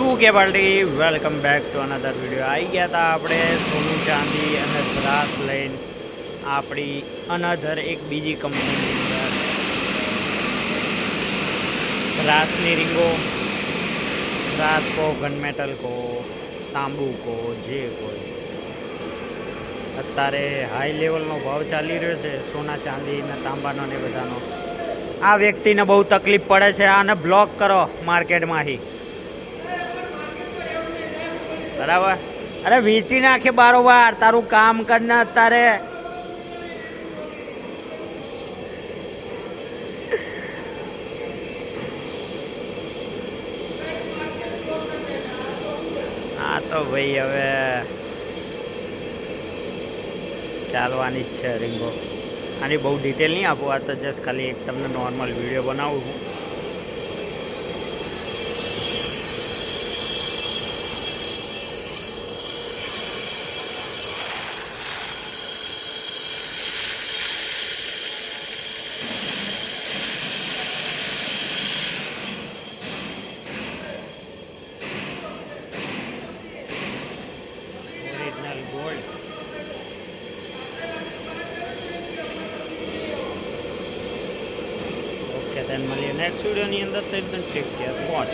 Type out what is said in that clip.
શું કે party welcome back to another video. આવી ગયા હતા આપણે સોનું ચાંદી અને બ્રાસ લઈને આપણી અનધર એક બીજી કંપનીની અંદર બ્રાસની રીંગો, બ્રાસ કો, ગન મેટલ કો, તાંબુ કો, જે કોઈ અત્યારે હાઈ લેવલનો ભાવ ચાલી રહ્યો છે સોના ચાંદી અને તાંબાનો ને બધાનો. આ વ્યક્તિને બહુ તકલીફ પડે છે, આને બ્લોક કરો માર્કેટમાંથી, બરાબર? અરે વેચી નાખે બારોબાર, તારું કામ કરને અત્યારે. હા તો ભાઈ હવે ચાલવાની જ છે રીંગો. આની બહુ ડિટેલ નહીં આપું, આ તો જસ્ટ ખાલી એક તમને નોર્મલ વિડીયો બનાવું છું. Original gold. ઓકે, then મળીએ નેક્સ્ટ વિડીયોની અંદર. તો એકદમ ઠીક છે. વોચ.